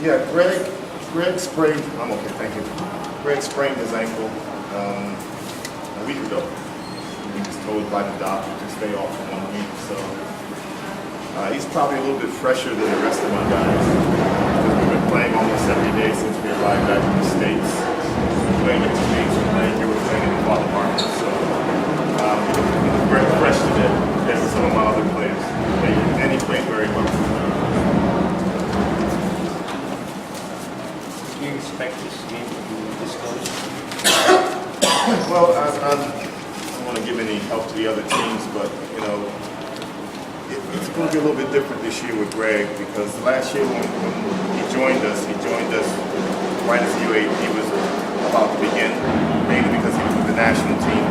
Yeah, Greg sprained, I'm okay, thank you. Greg sprained his ankle a week ago. He was told by the doctor to stay off for 1 week, so he's probably a little bit fresher than the rest of my guys. Because we've been playing almost every day since we arrived back in the States. We're playing at the States, we're playing here, we're playing in the Tamaraws. So he's very fresh today compared to some of my other players. And he played very well. Do you expect this game to be this close? Well, I don't want to give any help to the other teams, but you know, it's going to be a little bit different this year with Greg because last year when he joined us right as UAP was about to begin, mainly because he was with the national team.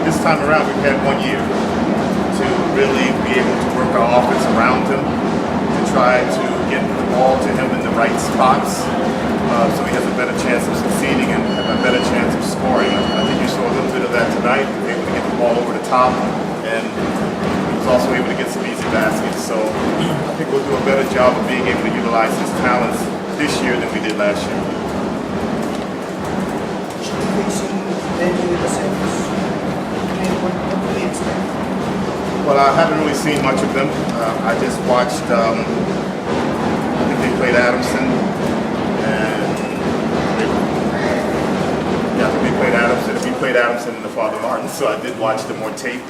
This time around, we've had 1 year to really be able to work our offense around him, to try to get the ball to him in the right spots. So he has a better chance of succeeding and have a better chance of scoring. I think you saw a little bit of that tonight. He was able to get the ball over the top, and he was also able to get some easy baskets. So I think we'll do a better job of being able to utilize his talents this year than we did last year. Facing Ateneo with the semis, what do we expect? Well, I haven't really seen much of them. I just watched, I think they played Adamson. We played Adamson in the Father Martin, so I did watch them on tape.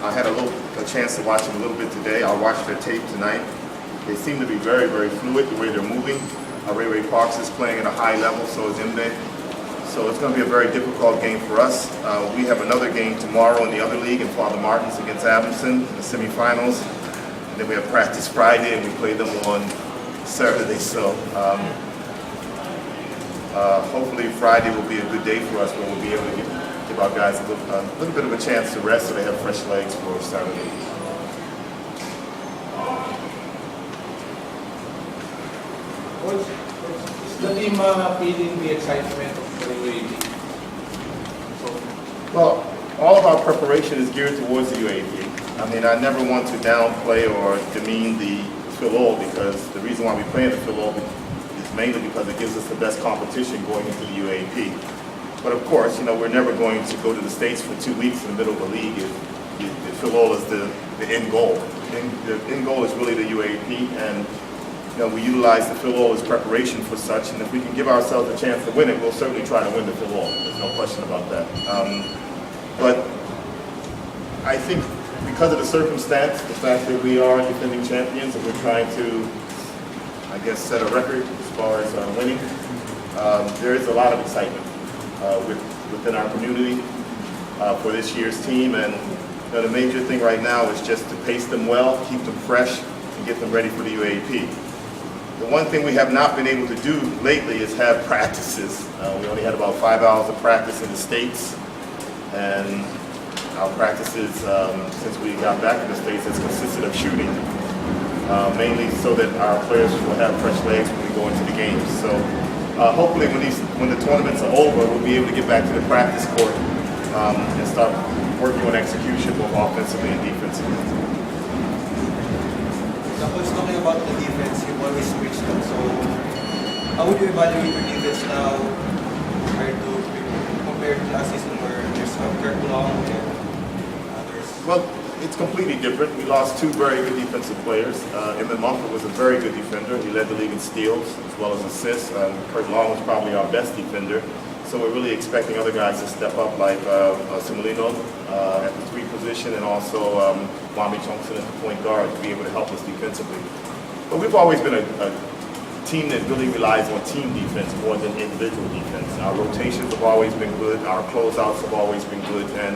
I had a chance to watch them a little bit today. I'll watch their tape tonight. They seem to be very, very fluid the way they're moving. Ray Parks is playing at a high level, so is Imbe. So it's going to be a very difficult game for us. We have another game tomorrow in the other league in Father Martin's against Adamson in the semifinals. And then we have practice Friday, and we play them on Saturday. So hopefully Friday will be a good day for us where we'll be able to give our guys a little bit of a chance to rest so they have fresh legs for Saturday. Is the team feeling the excitement of the UAP? Well, all of our preparation is geared towards the UAP. I mean, I never want to downplay or demean the FilOil because the reason why we play in the FilOil is mainly because it gives us the best competition going into the UAP. But of course, you know, we're never going to go to the States for 2 weeks in the middle of the league if FilOil is the end goal. The end goal is really the UAP, and you know, we utilize the FilOil as preparation for such, and if we can give ourselves a chance to win it, we'll certainly try to win the FilOil. There's no question about that. But I think because of the circumstance, the fact that we are defending champions and we're trying to, I guess, set a record as far as winning, there is a lot of excitement within our community for this year's team. And you know, the major thing right now is just to pace them well, keep them fresh, and get them ready for the UAP. The one thing we have not been able to do lately is have practices. We only had about 5 hours of practice in the States, and our practices since we got back in the States has consisted of shooting, mainly so that our players will have fresh legs when we go into the games. So hopefully when the tournaments are over, we'll be able to get back to the practice court and start working on execution both offensively and defensively. Coach, talking about the defense, you've always switched them. So how would you evaluate your defense now compared to last season where there's Kirk Long and others? Well, it's completely different. We lost 2 very good defensive players. Emmett Mumford was a very good defender. He led the league in steals as well as assists. Kirk Long was probably our best defender. So we're really expecting other guys to step up like Simulino at the 3 position and also Wami Chongson at the point guard to be able to help us defensively. But we've always been a team that really relies on team defense more than individual defense. Our rotations have always been good. Our closeouts have always been good. And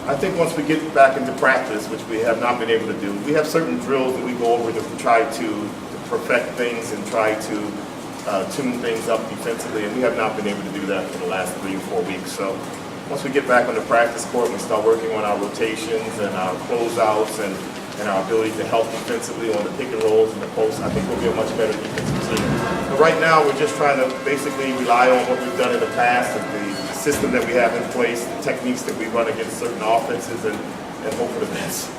I think once we get back into practice, which we have not been able to do, we have certain drills that we go over to try to perfect things and try to tune things up defensively, and we have not been able to do that for the last 3 or 4 weeks. So once we get back on the practice court and we start working on our rotations and our closeouts and our ability to help defensively on the pick and rolls and the posts, I think we'll be a much better defensive team. But right now, we're just trying to basically rely on what we've done in the past, the system that we have in place, the techniques that we run against certain offenses, and hope for the best.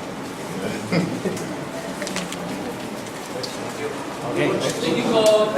Okay. Thank you, Coach.